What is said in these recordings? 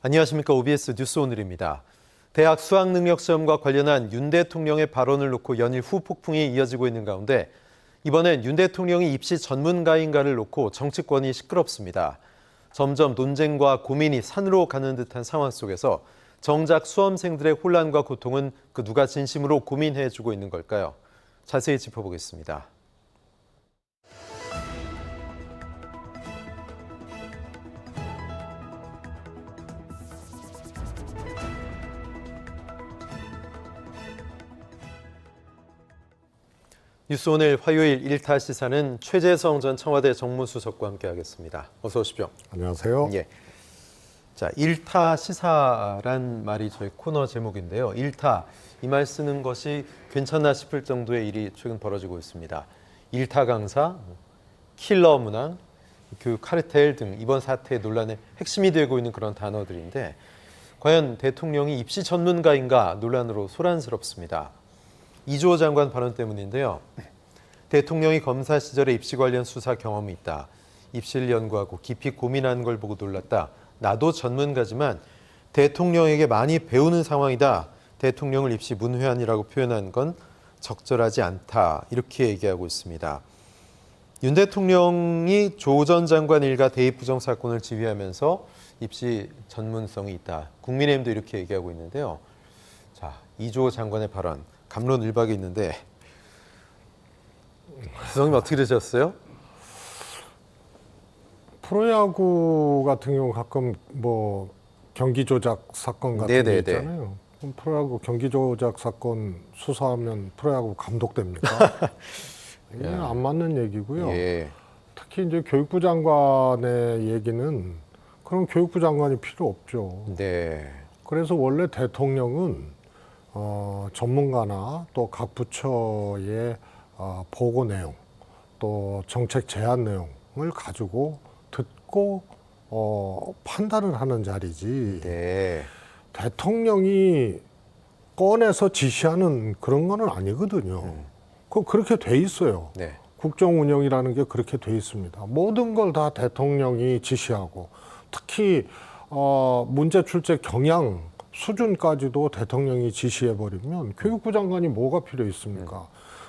안녕하십니까. OBS 뉴스 오늘입니다. 대학 수학능력시험과 관련한 윤 대통령의 발언을 놓고 연일 후폭풍이 이어지고 있는 가운데 이번엔 윤 대통령이 입시 전문가인가를 놓고 정치권이 시끄럽습니다. 점점 논쟁과 고민이 산으로 가는 듯한 상황 속에서 정작 수험생들의 혼란과 고통은 그 누가 진심으로 고민해주고 있는 걸까요? 자세히 짚어보겠습니다. 뉴스 오늘 화요일 1타 시사는 최재성 전 청와대 정무수석과 함께하겠습니다. 어서 오십시오. 안녕하세요. 예. 자, 1타 시사란 말이 저희 코너 제목인데요. 1타, 이 말 쓰는 것이 괜찮나 싶을 정도의 일이 최근 벌어지고 있습니다. 1타 강사, 킬러 문항, 교육 카르텔 등 이번 사태의 논란의 핵심이 되고 있는 그런 단어들인데 과연 대통령이 입시 전문가인가 논란으로 소란스럽습니다. 이주호 장관 발언 때문인데요. 대통령이 검사 시절에 입시 관련 수사 경험이 있다. 입시를 연구하고 깊이 고민하는 걸 보고 놀랐다. 나도 전문가지만 대통령에게 많이 배우는 상황이다. 대통령을 입시 문외한이라고 표현한 건 적절하지 않다. 이렇게 얘기하고 있습니다. 윤 대통령이 조 전 장관 일가 대입 부정 사건을 지휘하면서 입시 전문성이 있다. 국민의힘도 이렇게 얘기하고 있는데요. 자, 이주호 장관의 발언. 갑론을박이 있는데 수석님 어떻게 되셨어요? 프로야구 같은 경우 가끔 뭐 경기 조작 사건 같은 게 있잖아요. 그럼 프로야구 경기 조작 사건 수사하면 프로야구 감독됩니까? 이게 안 맞는 얘기고요. 예. 특히 이제 교육부 장관의 얘기는 그럼 교육부 장관이 필요 없죠. 네. 그래서 원래 대통령은 전문가나 또 각 부처의 보고 내용, 또 정책 제안 내용을 가지고 듣고 판단을 하는 자리지. 네. 대통령이 꺼내서 지시하는 그런 거는 아니거든요. 그렇게 돼 있어요. 네. 국정 운영이라는 게 그렇게 돼 있습니다. 모든 걸 다 대통령이 지시하고 특히 문제 출제 경향 수준까지도 대통령이 지시해버리면 교육부 장관이 뭐가 필요 있습니까?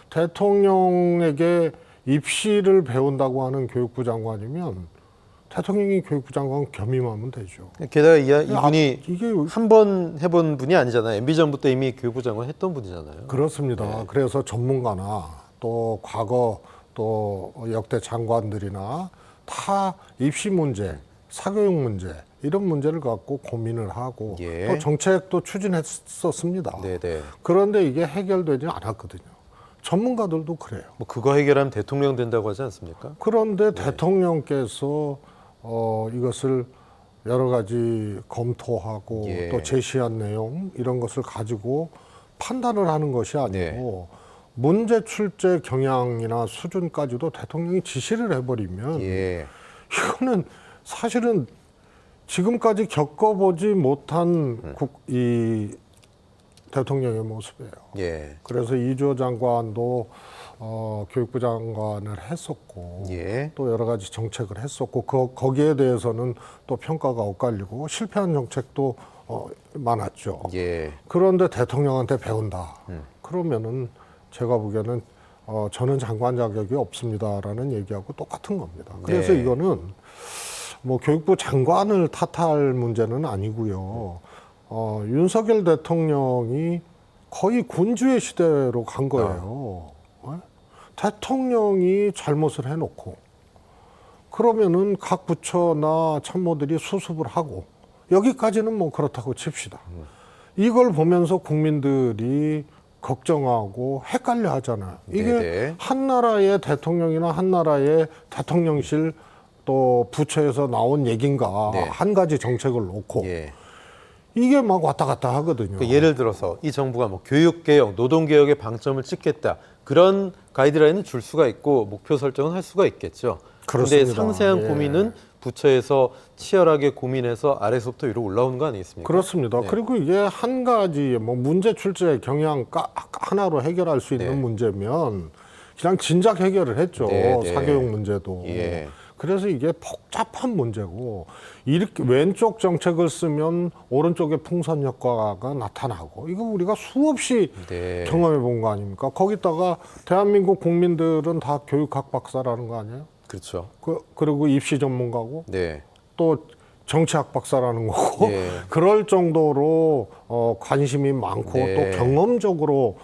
대통령에게 입시를 배운다고 하는 교육부 장관이면 대통령이 교육부 장관 겸임하면 되죠. 게다가 이분이 이게 한 번 해본 분이 아니잖아요. MB 정부 때 이미 교육부 장관 했던 분이잖아요. 그렇습니다. 네. 그래서 전문가나 또 과거 또 역대 장관들이나 다 입시 문제, 사교육 문제 이런 문제를 갖고 고민을 하고 예. 또 정책도 추진했었습니다. 네네. 그런데 이게 해결되지 않았거든요. 전문가들도 그래요. 뭐 그거 해결하면 대통령 된다고 하지 않습니까? 그런데 대통령께서 이것을 여러 가지 검토하고 예. 또 제시한 내용 이런 것을 가지고 판단을 하는 것이 아니고 문제 출제 경향이나 수준까지도 대통령이 지시를 해버리면 예. 이거는 사실은 지금까지 겪어보지 못한 이 대통령의 모습이에요. 예. 그래서 이주호 장관도 교육부 장관을 했었고 예. 또 여러 가지 정책을 했었고 거기에 대해서는 또 평가가 엇갈리고 실패한 정책도 많았죠. 예. 그런데 대통령한테 배운다. 그러면은 제가 보기에는 저는 장관 자격이 없습니다라는 얘기하고 똑같은 겁니다. 그래서 네. 이거는 뭐 교육부 장관을 탓할 문제는 아니고요. 윤석열 대통령이 거의 군주의 시대로 간 거예요. 대통령이 잘못을 해놓고 그러면은 각 부처나 참모들이 수습을 하고 여기까지는 뭐 그렇다고 칩시다. 이걸 보면서 국민들이 걱정하고 헷갈려 하잖아요. 이게 네네. 한 나라의 대통령이나 한 나라의 대통령실 또 부처에서 나온 얘긴가 네. 한 가지 정책을 놓고 예. 이게 막 왔다 갔다 하거든요. 그 예를 들어서 이 정부가 뭐 교육개혁, 노동개혁에 방점을 찍겠다. 그런 가이드라인을 줄 수가 있고 목표 설정은 할 수가 있겠죠. 그런데 그렇습니다. 상세한 예. 고민은 부처에서 치열하게 고민해서 아래서부터 위로 올라오는 거 아니겠습니까? 그렇습니다. 네. 그리고 이게 한 가지 뭐 문제 출제 경향 하나로 해결할 수 있는 네. 문제면 그냥 진작 해결을 했죠. 네, 네. 사교육 문제도. 예. 그래서 이게 복잡한 문제고 이렇게 왼쪽 정책을 쓰면 오른쪽에 풍선 효과가 나타나고 이거 우리가 수없이 네. 경험해 본 거 아닙니까? 거기다가 대한민국 국민들은 다 교육학 박사라는 거 아니에요? 그렇죠. 그리고 입시 전문가고 네. 또 정치학 박사라는 거고 예. 그럴 정도로 관심이 많고 네. 또 경험적으로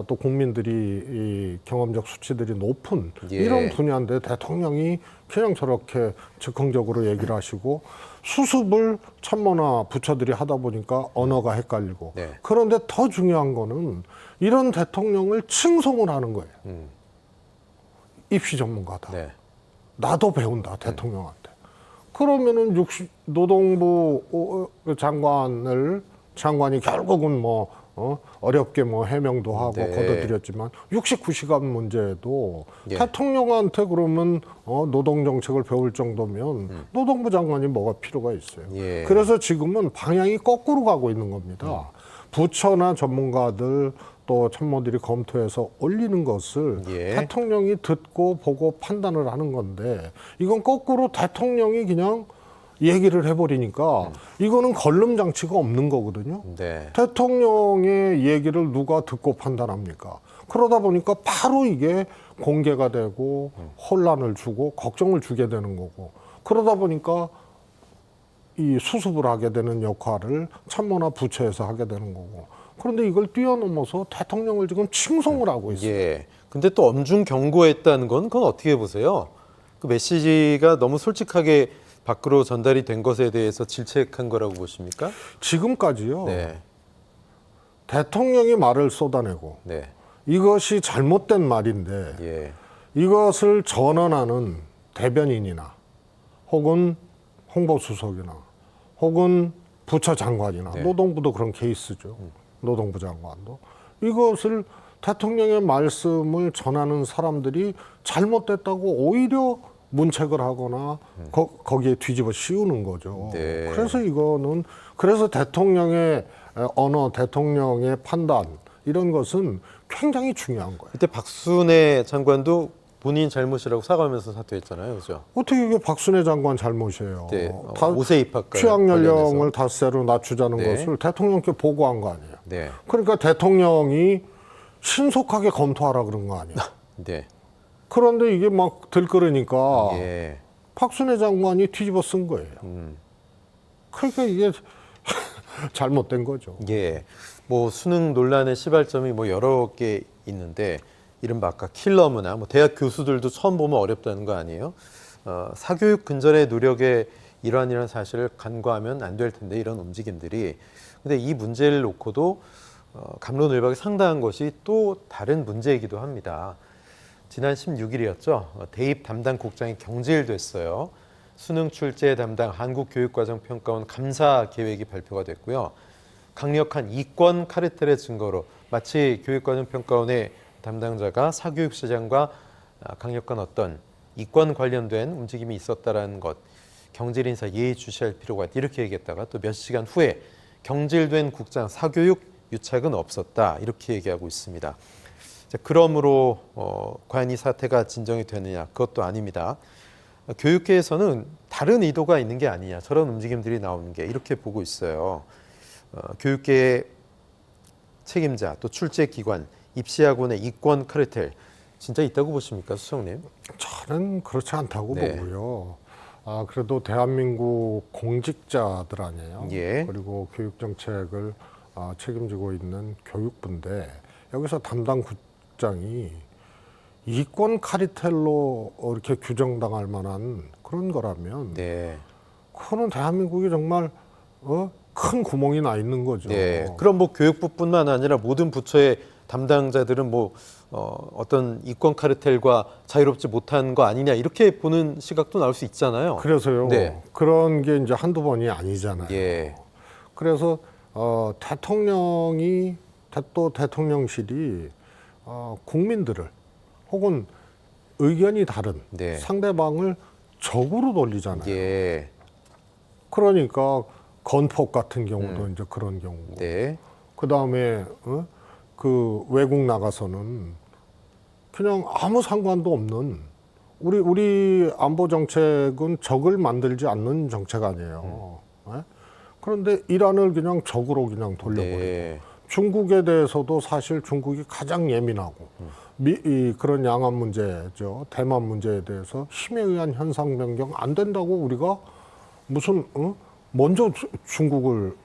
또 국민들이 이 경험적 수치들이 높은 예. 이런 분야인데 대통령이 그냥 저렇게 즉흥적으로 얘기를 하시고 수습을 참모나 부처들이 하다 보니까 언어가 헷갈리고 네. 그런데 더 중요한 거는 이런 대통령을 칭송을 하는 거예요. 입시 전문가다. 네. 나도 배운다 대통령한테. 그러면은 노동부 장관이 결국은 어렵게 해명도 하고 네. 걷어들였지만 69시간 문제도 예. 대통령한테 그러면 노동 정책을 배울 정도면 노동부 장관이 뭐가 필요가 있어요. 예. 그래서 지금은 방향이 거꾸로 가고 있는 겁니다. 부처나 전문가들 또 참모들이 검토해서 올리는 것을 예. 대통령이 듣고 보고 판단을 하는 건데 이건 거꾸로 대통령이 그냥 얘기를 해버리니까 이거는 걸름 장치가 없는 거거든요. 네. 대통령의 얘기를 누가 듣고 판단합니까? 그러다 보니까 바로 이게 공개가 되고 혼란을 주고 걱정을 주게 되는 거고 그러다 보니까 이 수습을 하게 되는 역할을 참모나 부처에서 하게 되는 거고 그런데 이걸 뛰어넘어서 대통령을 지금 칭송을 하고 있어요. 예. 근데 또 엄중 경고했다는 건 그건 어떻게 보세요? 그 메시지가 너무 솔직하게 밖으로 전달이 된 것에 대해서 질책한 거라고 보십니까? 지금까지요. 네. 대통령이 말을 쏟아내고 네. 이것이 잘못된 말인데 예. 이것을 전언하는 대변인이나 혹은 홍보수석이나 혹은 부처 장관이나 네. 노동부도 그런 케이스죠. 노동부 장관도 이것을 대통령의 말씀을 전하는 사람들이 잘못됐다고 오히려 문책을 하거나 거기에 뒤집어 씌우는 거죠. 네. 그래서 그래서 대통령의 언어, 대통령의 판단 이런 것은 굉장히 중요한 거예요. 그때 박순애 장관도 본인 잘못이라고 사과하면서 사퇴했잖아요, 그죠? 어떻게 이게 박순애 장관 잘못이에요? 네. 다 5세 입학과 취학 연령을 관련해서. 5세로 낮추자는 네. 것을 대통령께 보고한 거 아니에요. 네. 그러니까 대통령이 신속하게 검토하라 그런 거 아니에요. 네. 그런데 이게 막 들끓으니까 예. 박순애 장관이 뒤집어 쓴 거예요. 그러니까 이게 잘못된 거죠. 예. 뭐 수능 논란의 시발점이 뭐 여러 개 있는데 이른바 아까 킬러 문화, 뭐 대학 교수들도 처음 보면 어렵다는 거 아니에요? 사교육 근절의 노력의 일환이라는 사실을 간과하면 안 될 텐데 이런 움직임들이. 근데 이 문제를 놓고도 갑론을박이 상당한 것이 또 다른 문제이기도 합니다. 지난 16일이었죠. 대입 담당 국장이 경질됐어요. 수능 출제 담당 한국교육과정평가원 감사 계획이 발표가 됐고요. 강력한 이권 카르텔의 증거로 마치 교육과정평가원의 담당자가 사교육시장과 강력한 어떤 이권 관련된 움직임이 있었다라는 것, 경질 인사 예의주시할 필요가 있다 이렇게 얘기했다가 또 몇 시간 후에 경질된 국장 사교육 유착은 없었다 이렇게 얘기하고 있습니다. 자, 그러므로 과연 이 사태가 진정이 되느냐 그것도 아닙니다. 교육계에서는 다른 의도가 있는 게 아니냐 저런 움직임들이 나오는 게 이렇게 보고 있어요. 교육계의 책임자 또 출제기관 입시학원의 이권 카르텔 진짜 있다고 보십니까 수석님? 저는 그렇지 않다고 네. 보고요. 그래도 대한민국 공직자들 아니에요. 예. 그리고 교육 정책을 책임지고 있는 교육부인데 여기서 담당 국장이 이권 카르텔로 이렇게 규정당할 만한 그런 거라면 네. 그거는 대한민국이 정말 큰 구멍이 나 있는 거죠. 네. 그럼 뭐 교육부뿐만 아니라 모든 부처의 담당자들은 뭐 어떤 이권 카르텔과 자유롭지 못한 거 아니냐 이렇게 보는 시각도 나올 수 있잖아요. 그래서요. 네. 그런 게 이제 한두 번이 아니잖아요. 예. 그래서 대통령이 또 대통령실이 국민들을 혹은 의견이 다른 네. 상대방을 적으로 돌리잖아요. 예. 그러니까 건폭 같은 경우도 이제 그런 경우고. 네. 그 다음에 그 외국 나가서는 그냥 아무 상관도 없는 우리 안보 정책은 적을 만들지 않는 정책 아니에요. 예? 그런데 이란을 그냥 적으로 그냥 돌려버리고 네. 중국에 대해서도 사실 중국이 가장 예민하고 그런 양안 문제죠. 대만 문제에 대해서 힘에 의한 현상 변경 안 된다고 우리가 무슨 먼저 중국을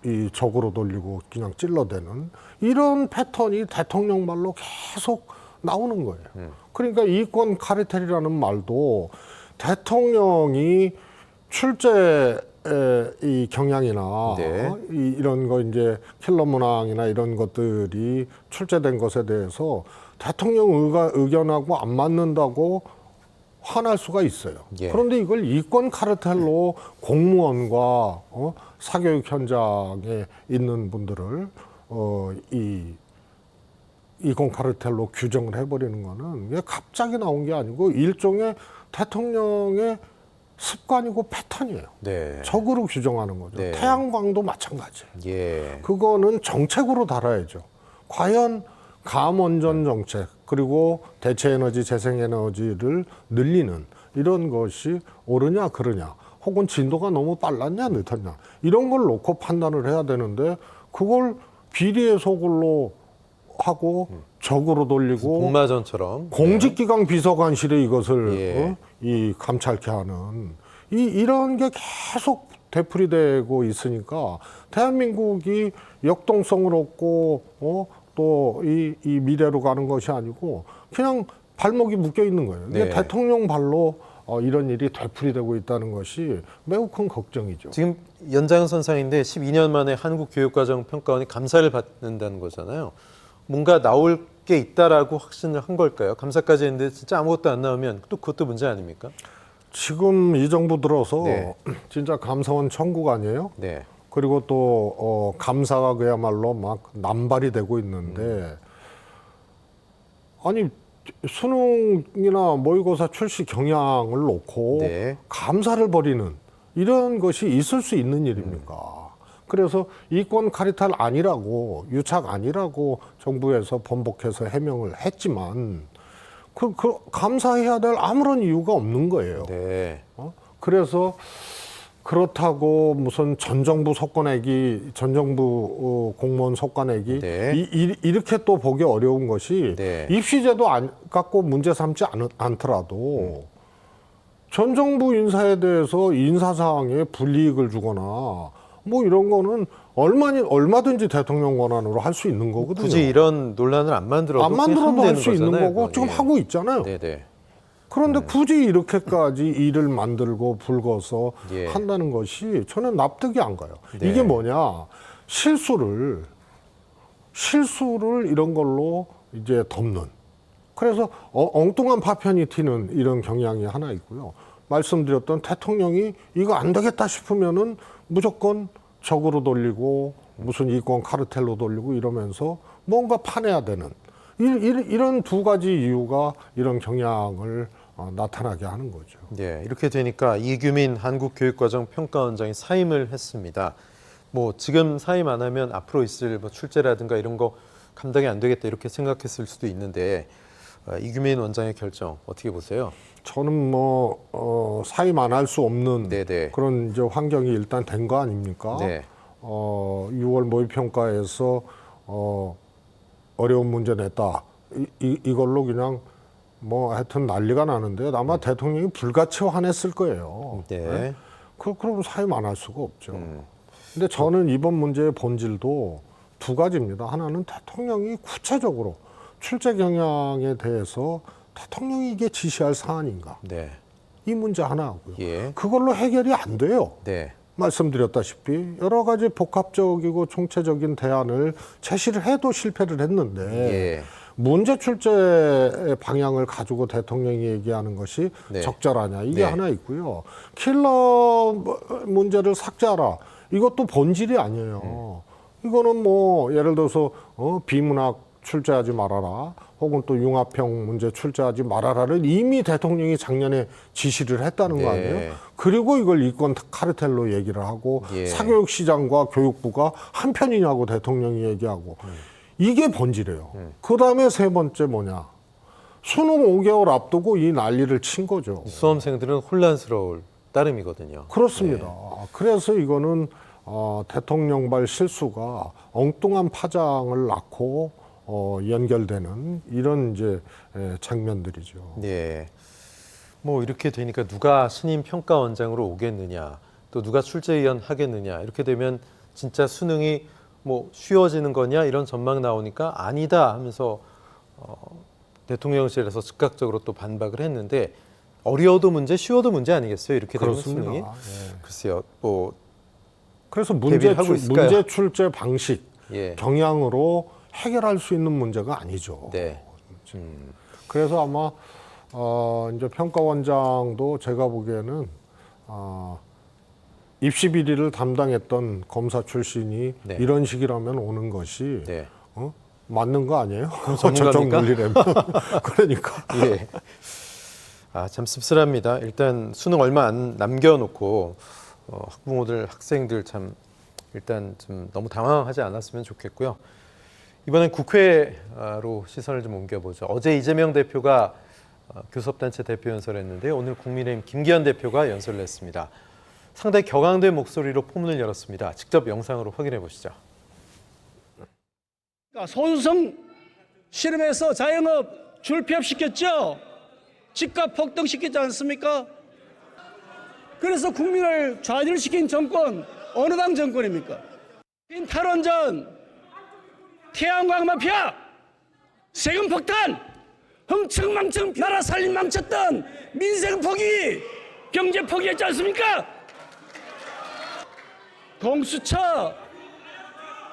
이 적으로 돌리고 그냥 찔러대는 이런 패턴이 대통령 말로 계속 나오는 거예요. 그러니까 이권 카르텔이라는 말도 대통령이 출제 이 경향이나 네. 이런 거 이제 킬러 문항이나 이런 것들이 출제된 것에 대해서 대통령 의견하고 안 맞는다고 화날 수가 있어요. 예. 그런데 이걸 이권 카르텔로 공무원과 사교육 현장에 있는 분들을 이권 카르텔로 규정을 해버리는 거는 이게 갑자기 나온 게 아니고 일종의 대통령의 습관이고 패턴이에요. 네. 적으로 규정하는 거죠. 네. 태양광도 마찬가지예요. 예. 그거는 정책으로 달아야죠. 과연 감원전 정책 그리고 대체에너지, 재생에너지를 늘리는 이런 것이 옳으냐 그러냐 혹은 진도가 너무 빨랐냐 늦었냐 이런 걸 놓고 판단을 해야 되는데 그걸 비리의 소굴로 하고 적으로 돌리고 복마전처럼 공직기강 비서관실에 이것을 예. 이 감찰케 하는 이런 게 계속 되풀이되고 있으니까 대한민국이 역동성을 얻고 또 이 미래로 가는 것이 아니고 그냥 발목이 묶여 있는 거예요. 이게 네. 대통령 발로 이런 일이 되풀이되고 있다는 것이 매우 큰 걱정이죠. 지금 연장선상인데 12년 만에 한국교육과정평가원이 감사를 받는다는 거잖아요. 뭔가 나올 게 있다라고 확신을 한 걸까요? 감사까지 했는데 진짜 아무것도 안 나오면 또 그것도 문제 아닙니까? 지금 이 정부 들어서 네. 진짜 감사원 천국 아니에요? 네. 그리고 또 감사가 그야말로 막 남발이 되고 있는데 아니 수능이나 모의고사 출시 경향을 놓고 네. 감사를 벌이는 이런 것이 있을 수 있는 일입니까? 그래서 이권 카르텔 아니라고 유착 아니라고 정부에서 번복해서 해명을 했지만 그 감사해야 될 아무런 이유가 없는 거예요. 네. 그래서 그렇다고 무슨 전 정부 속거내기, 전 정부 공무원 속거내기 네. 이렇게 또 보기 어려운 것이 네. 입시제도 안 갖고 문제 삼지 않더라도 전 정부 인사에 대해서 인사사항에 불이익을 주거나 뭐 이런 거는 얼마든지 대통령 권한으로 할 수 있는 거거든요. 굳이 이런 논란을 안 만들어도 할 수 있는 거잖아요, 거고 그건. 지금 예. 하고 있잖아요. 네네. 그런데 굳이 이렇게까지 일을 만들고 불거서 예. 한다는 것이 저는 납득이 안 가요. 네. 이게 뭐냐? 실수를 이런 걸로 이제 덮는. 그래서 엉뚱한 파편이 튀는 이런 경향이 하나 있고요. 말씀드렸던 대통령이 이거 안 되겠다 싶으면은 무조건 적으로 돌리고 무슨 이권 카르텔로 돌리고 이러면서 뭔가 파내야 되는 이런 두 가지 이유가 이런 경향을 나타나게 하는 거죠. 네, 이렇게 되니까 이규민 한국교육과정평가원장이 사임을 했습니다. 뭐 지금 사임 안 하면 앞으로 있을 뭐 출제라든가 이런 거 감당이 안 되겠다 이렇게 생각했을 수도 있는데 이규민 원장의 결정 어떻게 보세요? 저는 뭐 사임 안 할 수 없는 네네. 그런 이제 환경이 일단 된 거 아닙니까? 네. 6월 모의평가에서 어려운 문제 냈다. 이걸로 그냥 뭐 하여튼 난리가 나는데 아마 대통령이 불같이 화냈을 거예요. 네. 그럼 사임 안 할 수가 없죠. 근데 저는 이번 문제의 본질도 두 가지입니다. 하나는 대통령이 구체적으로 출제 경향에 대해서 대통령이 이게 지시할 사안인가. 네. 이 문제 하나 하고요. 예. 그걸로 해결이 안 돼요. 네. 말씀드렸다시피 여러 가지 복합적이고 총체적인 대안을 제시를 해도 실패를 했는데 예. 문제 출제 방향을 가지고 대통령이 얘기하는 것이 네. 적절하냐 이게 네. 하나 있고요. 킬러 문제를 삭제하라 이것도 본질이 아니에요. 이거는 뭐 예를 들어서 비문학 출제하지 말아라 혹은 또 융합형 문제 출제하지 말아라를 이미 대통령이 작년에 지시를 했다는 거 네. 아니에요. 그리고 이걸 이권 카르텔로 얘기를 하고 예. 사교육시장과 교육부가 한편이냐고 대통령이 얘기하고 이게 본질이에요. 그다음에 세 번째 뭐냐. 수능 5개월 앞두고 이 난리를 친 거죠. 수험생들은 혼란스러울 따름이거든요. 그렇습니다. 네. 그래서 이거는 대통령발 실수가 엉뚱한 파장을 낳고 연결되는 이런 이제 장면들이죠. 네. 뭐 이렇게 되니까 누가 신임 평가원장으로 오겠느냐, 또 누가 출제위원 하겠느냐, 이렇게 되면 진짜 수능이 뭐 쉬워지는 거냐 이런 전망 나오니까 아니다 하면서 대통령실에서 즉각적으로 또 반박을 했는데, 어려워도 문제, 쉬워도 문제 아니겠어요? 이렇게 되면 그렇습니다. 수능이. 예. 글쎄요. 뭐 그래서 대비를 하고 있을까요? 문제 출제 방식, 예. 경향으로 해결할 수 있는 문제가 아니죠. 네. 그래서 아마 이제 평가원장도 제가 보기에는 입시 비리를 담당했던 검사 출신이 네. 이런 식이라면 오는 것이 네. 맞는 거 아니에요? 전문가입니까? 저쪽 논리라면. 그러니까. 예. 참 씁쓸합니다. 일단 수능 얼마 안 남겨놓고 학부모들, 학생들 참 일단 좀 너무 당황하지 않았으면 좋겠고요. 이번엔 국회로 시선을 좀 옮겨보죠. 어제 이재명 대표가 교섭단체 대표 연설을 했는데요. 오늘 국민의힘 김기현 대표가 연설을 했습니다. 상당히 격앙된 목소리로 포문을 열었습니다. 직접 영상으로 확인해 보시죠. 소수성 실험에서 자영업 줄폐업시켰죠. 집값 폭등시키지 않습니까? 그래서 국민을 좌절시킨 정권 어느 당 정권입니까? 탈원전, 태양광 마피아, 세금 폭탄, 흥청망청 나라 살림 망쳤던 민생 포기, 경제 포기했지 않습니까? 공수처,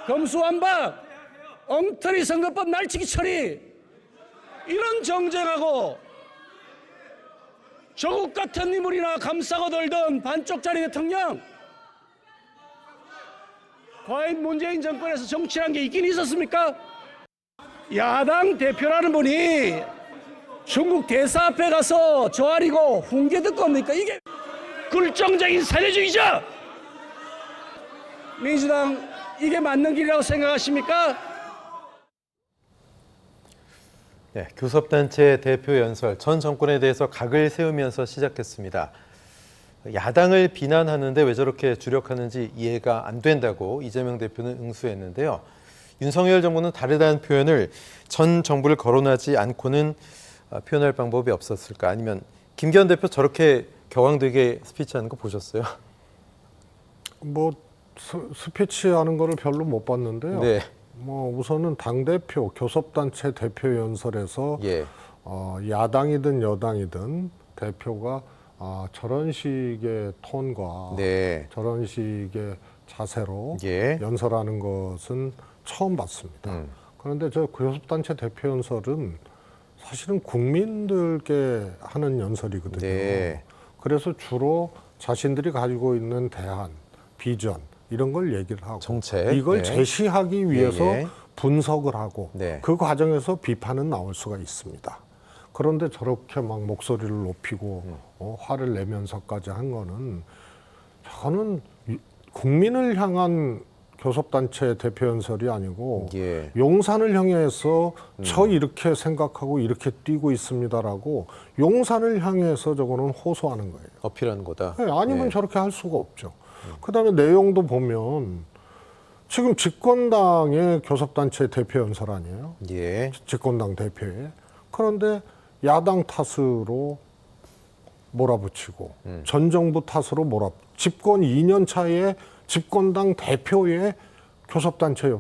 검수완박, 엉터리 선거법 날치기 처리, 이런 정쟁하고 조국 같은 인물이나 감싸고 돌던 반쪽짜리 대통령, 과연 문재인 정권에서 정치란 게 있긴 있었습니까? 야당 대표라는 분이 중국 대사 앞에 가서 조아리고 훈계 듣고 옵니까? 이게 굴종적인 사회주의죠. 민주당 이게 맞는 길이라고 생각하십니까? 네, 교섭단체 대표 연설, 전 정권에 대해서 각을 세우면서 시작했습니다. 야당을 비난하는데 왜 저렇게 주력하는지 이해가 안 된다고 이재명 대표는 응수했는데요. 윤석열 정부는 다르다는 표현을 전 정부를 거론하지 않고는 표현할 방법이 없었을까? 아니면 김기현 대표 저렇게 격앙되게 스피치하는 거 보셨어요? 뭐 스피치하는 거를 별로 못 봤는데요. 네. 뭐 우선은 당대표, 교섭단체 대표 연설에서 예. 야당이든 여당이든 대표가 저런 식의 톤과 네. 저런 식의 자세로 예. 연설하는 것은 처음 봤습니다. 그런데 저 교섭단체 대표 연설은 사실은 국민들께 하는 연설이거든요. 네. 그래서 주로 자신들이 가지고 있는 대안, 비전 이런 걸 얘기를 하고 정책. 이걸 네. 제시하기 위해서 예. 분석을 하고 네. 그 과정에서 비판은 나올 수가 있습니다. 그런데 저렇게 막 목소리를 높이고 화를 내면서까지 한 거는 저는 국민을 향한 교섭단체 대표 연설이 아니고 예. 용산을 향해서 저 이렇게 생각하고 이렇게 뛰고 있습니다라고 용산을 향해서 저거는 호소하는 거예요. 어필하는 거다. 네, 아니면 네. 저렇게 할 수가 없죠. 그다음에 내용도 보면 지금 집권당의 교섭단체 대표 연설 아니에요? 예. 집권당 대표에. 그런데 야당 탓으로 몰아붙이고 전 정부 탓으로 집권 2년 차에 집권당 대표의 교섭단체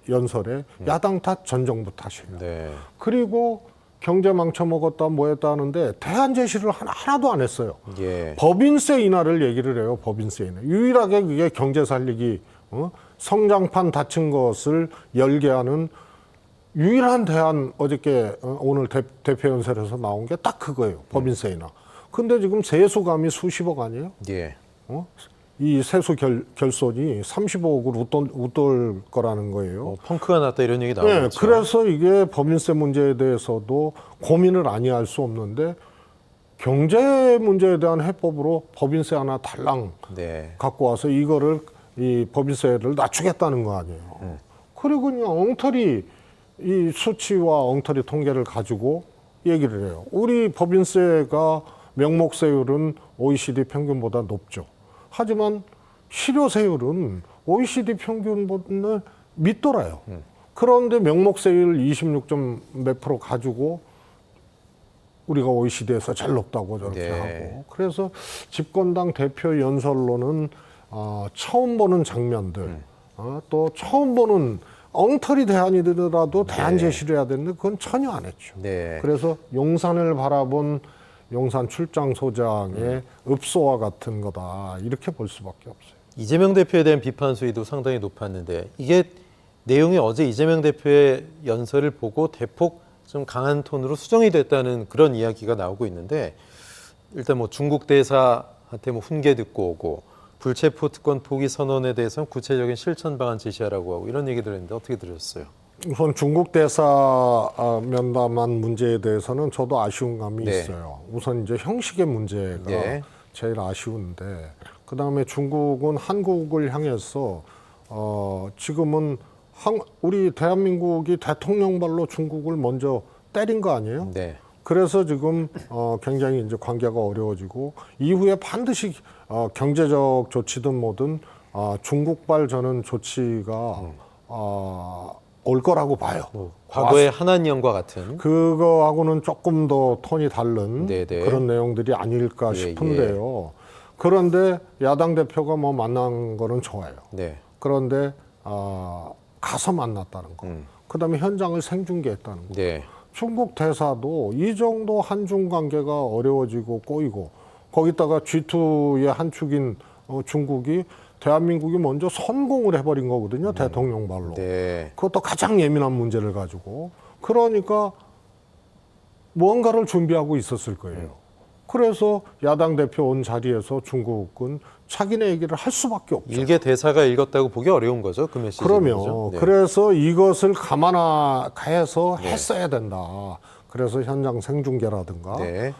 연설에 야당 탓, 전 정부 탓이에요. 네. 그리고 경제 망쳐먹었다 뭐 했다 하는데 대안 제시를 하나도 안 했어요. 예. 법인세 인하를 얘기를 해요. 법인세 인하. 유일하게 그게 경제 살리기, 성장판 닫힌 것을 열게 하는 유일한 대안, 어저께 오늘 대표 연설에서 나온 게 딱 그거예요. 법인세 인하. 근데 지금 세수감이 수십억 아니에요? 예. 이 세수 결손이 35억을 웃돌 거라는 거예요. 펑크가 났다 이런 얘기 나오죠. 네, 그래서 이게 법인세 문제에 대해서도 고민을 아니할 수 없는데 경제 문제에 대한 해법으로 법인세 하나 달랑 네. 갖고 와서 이거를 이 법인세를 낮추겠다는 거 아니에요. 그리고 그냥 엉터리 이 수치와 엉터리 통계를 가지고 얘기를 해요. 우리 법인세가 명목세율은 OECD 평균보다 높죠. 하지만 실효세율은 OECD 평균보다 밑돌아요. 그런데 명목세율 26점 몇 프로 가지고 우리가 OECD에서 제일 높다고 저렇게 네. 하고. 그래서 집권당 대표 연설로는 처음 보는 장면들, 또 처음 보는 엉터리 대안이더라도 대안 제시를 해야 되는데 그건 전혀 안 했죠. 네. 그래서 용산을 바라본 용산 출장소장의 읍소와 같은 거다 이렇게 볼 수밖에 없어요. 이재명 대표에 대한 비판 수위도 상당히 높았는데 이게 내용이 어제 이재명 대표의 연설을 보고 대폭 좀 강한 톤으로 수정이 됐다는 그런 이야기가 나오고 있는데 일단 뭐 중국 대사한테 뭐 훈계 듣고 오고 불체포 특권 포기 선언에 대해서는 구체적인 실천 방안 제시하라고 하고 이런 얘기들 했는데 어떻게 들으셨어요? 우선 중국 대사 면담한 문제에 대해서는 저도 아쉬운 감이 네. 있어요. 우선 이제 형식의 문제가 네. 제일 아쉬운데 그 다음에 중국은 한국을 향해서 지금은 우리 대한민국이 대통령 발로 중국을 먼저 때린 거 아니에요? 네. 그래서 지금 굉장히 이제 관계가 어려워지고 이후에 반드시 경제적 조치든 뭐든 중국발 저는 조치가 올 거라고 봐요. 과거의 한한령과 같은 그거하고는 조금 더 톤이 다른 네네. 그런 내용들이 아닐까 예, 싶은데요. 그런데 야당 대표가 뭐 만난 거는 좋아요. 네. 그런데 가서 만났다는 거. 그다음에 현장을 생중계했다는 거. 네. 중국 대사도 이 정도 한중 관계가 어려워지고 꼬이고 거기다가 G2의 한 축인 중국이 대한민국이 먼저 선공을 해버린 거거든요. 대통령 발로. 네. 그것도 가장 예민한 문제를 가지고. 그러니까 무언가를 준비하고 있었을 거예요. 그래서 야당 대표 온 자리에서 중국은 자기네 얘기를 할 수밖에 없죠. 일개 대사가 읽었다고 보기 어려운 거죠. 그 메시지. 그러면 그래서 이것을 감안해서 했어야 된다. 그래서 현장 생중계라든가 네.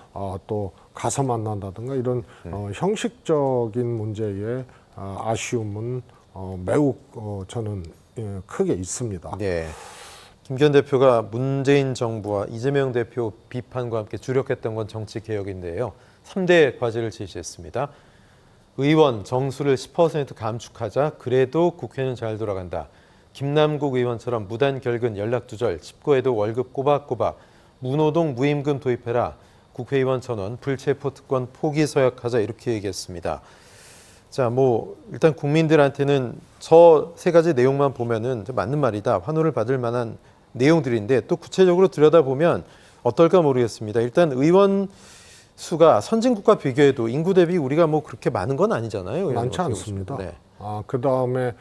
또 가서 만난다든가 이런 형식적인 문제에 아쉬움은 매우 저는 크게 있습니다. 네. 김기현 대표가 문재인 정부와 이재명 대표 비판과 함께 주력했던 건 정치 개혁인데요. 3대 과제를 제시했습니다. 의원 정수를 10% 감축하자. 그래도 국회는 잘 돌아간다. 김남국 의원처럼 무단 결근 연락 두절, 칩거에도 월급 꼬박꼬박, 무노동 무임금 도입해라. 국회의원 전원 불체포 특권 포기 서약하자 이렇게 얘기했습니다. 자, 뭐 일단 국민들한테는 저 세 가지 내용만 보면은 맞는 말이다. 환호를 받을 만한 내용들인데 또 구체적으로 들여다보면 어떨까 모르겠습니다. 일단 의원 수가 선진국과 비교해도 인구 대비 우리가 뭐 그렇게 많은 건 아니잖아요. 많지 않습니다. 네. 그다음에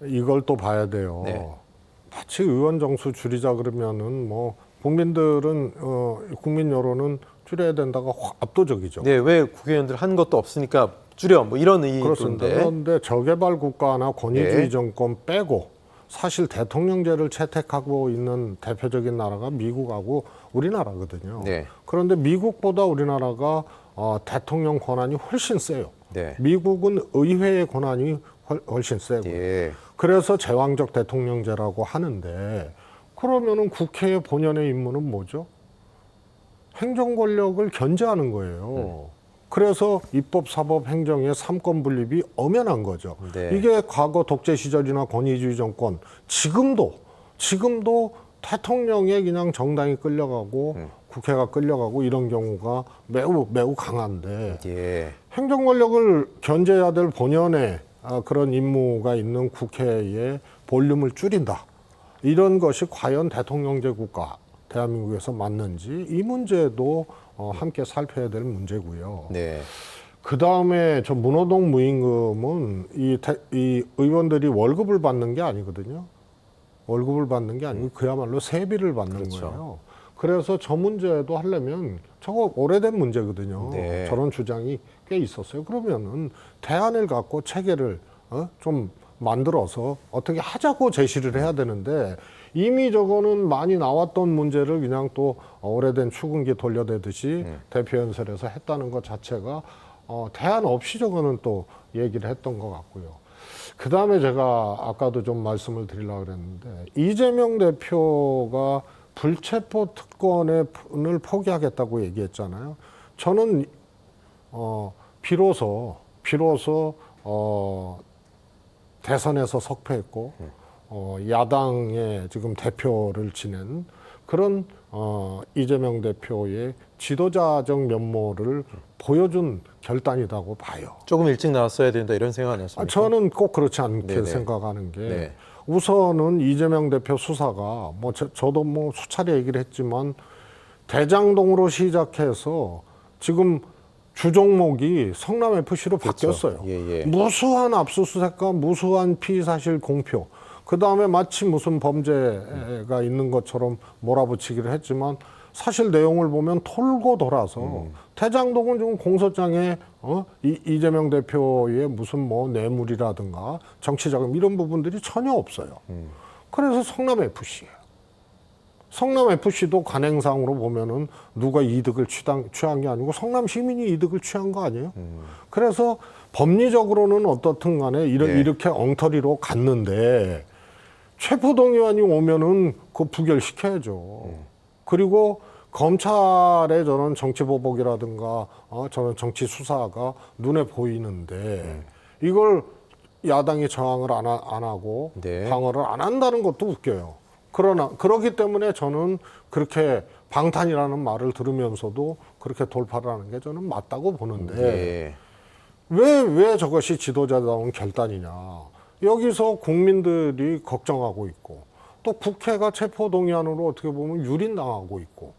이걸 또 봐야 돼요. 네. 마치 의원 정수 줄이자 그러면은 뭐 국민들은 국민 여론은 줄여야 된다가 압도적이죠. 네, 왜 국회의원들 한 것도 없으니까 줄여 뭐 이런 그렇습니다. 의도인데. 그런데 저개발 국가나 권위주의 네. 정권 빼고 사실 대통령제를 채택하고 있는 대표적인 나라가 미국하고 우리나라거든요. 네. 그런데 미국보다 우리나라가 대통령 권한이 훨씬 세요. 네. 미국은 의회의 권한이 훨씬 세고. 예. 그래서 제왕적 대통령제라고 하는데 그러면은 국회의 본연의 임무는 뭐죠? 행정 권력을 견제하는 거예요. 그래서 입법, 사법, 행정의 삼권 분립이 엄연한 거죠. 네. 이게 과거 독재 시절이나 권위주의 정권 지금도 대통령에 그냥 정당이 끌려가고 국회가 끌려가고 이런 경우가 매우 강한데 예. 행정 권력을 견제해야 될 본연의 그런 임무가 있는 국회의 볼륨을 줄인다. 이런 것이 과연 대통령제 국가 대한민국에서 맞는지 이 문제도 함께 살펴야 될 문제고요. 네. 그 다음에 저 무노동 무임금은 이 의원들이 월급을 받는 게 아니거든요. 월급을 받는 게 아니고 그야말로 세비를 받는 그렇죠. 거예요. 그래서 저 문제도 하려면 저거 오래된 문제거든요. 네. 저런 주장이 꽤 있었어요. 그러면은 대안을 갖고 체계를 좀 만들어서 어떻게 하자고 제시를 해야 되는데 이미 저거는 많이 나왔던 문제를 그냥 또 오래된 추궁기 돌려대듯이 대표 연설에서 했다는 것 자체가 대안 없이 저거는 또 얘기를 했던 것 같고요. 그 다음에 제가 아까도 좀 말씀을 드리려고 그랬는데 이재명 대표가 불체포 특권을 포기하겠다고 얘기했잖아요. 저는 비로소 대선에서 석패했고 야당의 지금 대표를 지낸 그런 이재명 대표의 지도자적 면모를 보여준 결단이라고 봐요. 조금 일찍 나왔어야 된다 이런 생각 안 하십니까? 저는 꼭 그렇지 않게 네네. 생각하는 게 네. 우선은 이재명 대표 수사가 뭐 저도 뭐 수차례 얘기를 했지만 대장동으로 시작해서 지금 주종목이 성남 FC로 그렇죠. 바뀌었어요. 예. 무수한 압수수색과 무수한 피의사실 공표. 그 다음에 마치 무슨 범죄가 있는 것처럼 몰아붙이기를 했지만 사실 내용을 보면 톨고 돌아서 대장동은 지금 공소장에 이재명 대표의 무슨 뭐 뇌물이라든가 정치자금 이런 부분들이 전혀 없어요. 그래서 성남 FC예요. 성남 FC도 관행상으로 보면은 누가 이득을 취한 게 아니고 성남 시민이 이득을 취한 거 아니에요? 그래서 법리적으로는 어떻든 간에 이렇게 엉터리로 갔는데 체포동의안이 오면은 그거 부결시켜야죠. 그리고 검찰의 저런 정치보복이라든가 저런 정치 수사가 눈에 보이는데 이걸 야당이 저항을 안 하고 네. 방어를 안 한다는 것도 웃겨요. 그러나 그렇기 때문에 저는 그렇게 방탄이라는 말을 들으면서도 그렇게 돌파를 하는 게 저는 맞다고 보는데 예. 왜 저것이 지도자다운 결단이냐. 여기서 국민들이 걱정하고 있고 또 국회가 체포동의안으로 어떻게 보면 유린당하고 있고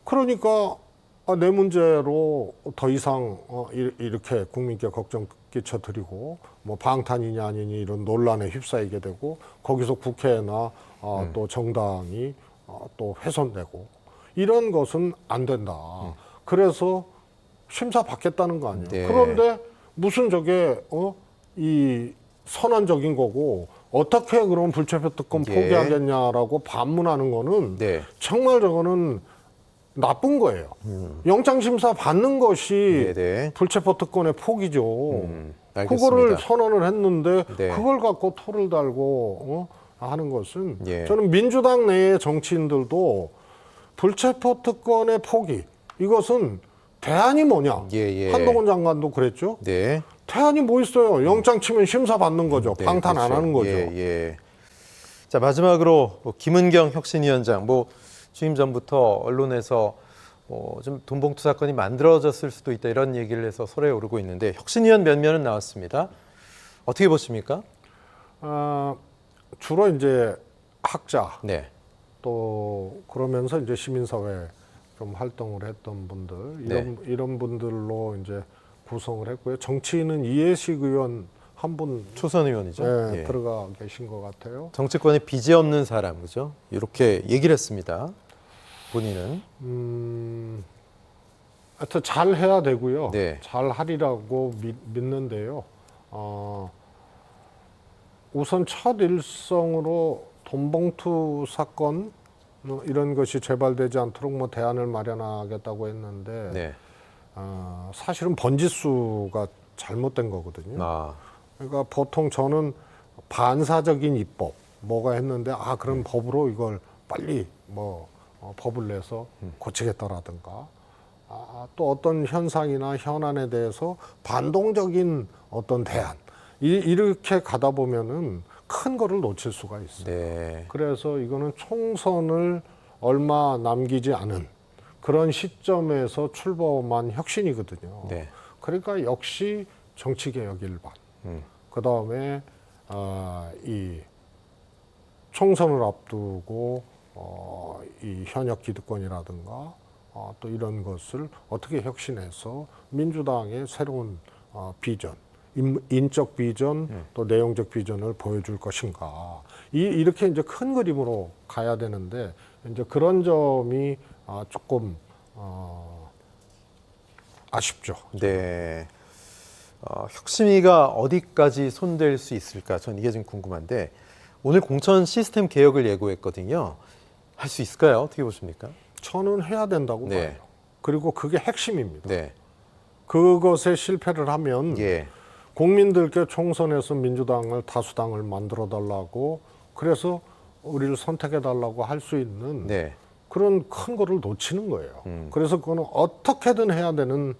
그러니까 내 문제로 더 이상 이렇게 국민께 걱정 끼쳐드리고 뭐 방탄이냐 아니니 이런 논란에 휩싸이게 되고 거기서 국회나 또 정당이 또 훼손되고 이런 것은 안 된다. 그래서 심사 받겠다는 거 아니에요. 네. 그런데 무슨 저게 이 선언적인 거고 어떻게 그럼 불체포 특권 예. 포기하겠냐라고 반문하는 거는 네. 정말 저거는 나쁜 거예요. 영장 심사 받는 것이 네네. 불체포 특권의 포기죠. 알겠습니다. 그거를 선언을 했는데 네. 그걸 갖고 토를 달고 하는 것은 예. 저는 민주당 내의 정치인들도 불체포 특권의 포기 이것은 대안이 뭐냐? 예. 한동훈 장관도 그랬죠. 네. 대안이 뭐 있어요? 영장 치면 심사 받는 거죠. 네, 방탄 안 그렇죠. 하는 거죠. 예. 자, 마지막으로 김은경 혁신위원장 취임 전부터 언론에서 좀 돈봉투 사건이 만들어졌을 수도 있다 이런 얘기를 해서 설에 오르고 있는데 혁신위원 면면은 나왔습니다. 어떻게 보십니까? 주로 이제 학자 네. 또 그러면서 이제 시민사회 좀 활동을 했던 분들 이런 분들로 이제 구성을 했고요. 정치인은 이해식 의원 한 분 초선 의원이죠. 예. 들어가 계신 것 같아요. 정치권에 빚이 없는 사람, 그죠? 이렇게 얘기를 했습니다. 본인은. 하여튼 잘 해야 되고요. 네. 잘 하리라고 믿는데요. 우선 첫 일성으로 돈봉투 사건 이런 것이 재발되지 않도록 뭐 대안을 마련하겠다고 했는데 네. 사실은 번지수가 잘못된 거거든요. 그러니까 보통 저는 반사적인 입법 뭐가 했는데 그럼 법으로 이걸 빨리 법을 내서 고치겠다라든가 또 어떤 현상이나 현안에 대해서 반동적인 어떤 대안 이렇게 가다 보면은 큰 거를 놓칠 수가 있어요. 네. 그래서 이거는 총선을 얼마 남기지 않은 그런 시점에서 출범한 혁신이거든요. 네. 그러니까 역시 정치개혁 일반. 그 다음에 이 총선을 앞두고 이 현역 기득권이라든가 또 이런 것을 어떻게 혁신해서 민주당의 새로운 비전, 인적 비전, 또 내용적 비전을 보여줄 것인가. 이렇게 이제 큰 그림으로 가야 되는데 이제 그런 점이 조금 아쉽죠. 네. 혁신위가 어디까지 손댈 수 있을까? 전 이게 좀 궁금한데 오늘 공천 시스템 개혁을 예고했거든요. 할 수 있을까요? 어떻게 보십니까? 저는 해야 된다고 네. 봐요. 그리고 그게 핵심입니다. 네. 그것에 실패를 하면 예. 국민들께 총선에서 민주당을 다수당을 만들어 달라고 그래서 우리를 선택해달라고 할 수 있는 네. 그런 큰 거를 놓치는 거예요. 그래서 그거는 어떻게든 해야 되는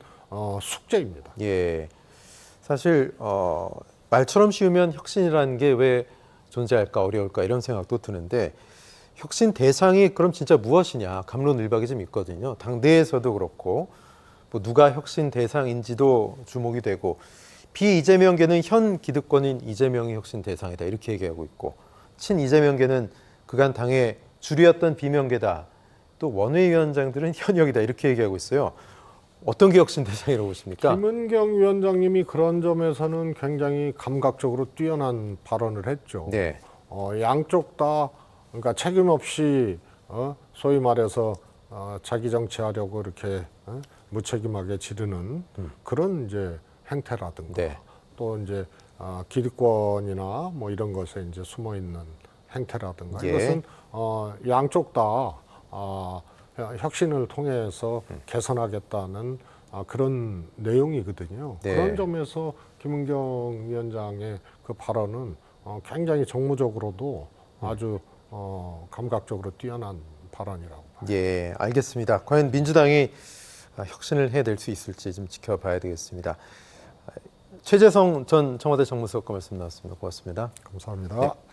숙제입니다. 예. 사실 말처럼 쉬우면 혁신이라는 게 왜 존재할까 어려울까 이런 생각도 드는데 혁신 대상이 그럼 진짜 무엇이냐 갑론을박이 좀 있거든요. 당내에서도 그렇고 뭐 누가 혁신 대상인지도 주목이 되고 비이재명계는 현 기득권인 이재명이 혁신 대상이다 이렇게 얘기하고 있고 친 이재명계는 그간 당의 주류였던 비명계다. 또 원외위원장들은 현역이다 이렇게 얘기하고 있어요. 어떤 게 혁신 대상이라고 보십니까? 김은경 위원장님이 그런 점에서는 굉장히 감각적으로 뛰어난 발언을 했죠. 네. 양쪽 다 그러니까 책임 없이 소위 말해서 자기 정치하려고 이렇게 무책임하게 지르는 그런 이제 행태라든가 네. 또 이제 기득권이나 뭐 이런 것에 이제 숨어 있는 행태라든가 예. 이것은 양쪽 다 혁신을 통해서 개선하겠다는 그런 내용이거든요. 네. 그런 점에서 김은경 위원장의 그 발언은 굉장히 정무적으로도 아주 감각적으로 뛰어난 발언이라고 봐요. 예, 알겠습니다. 과연 민주당이 혁신을 해낼 수 있을지 좀 지켜봐야 되겠습니다. 최재성 전 청와대 정무수석과 말씀 나눴습니다. 고맙습니다. 감사합니다. 네.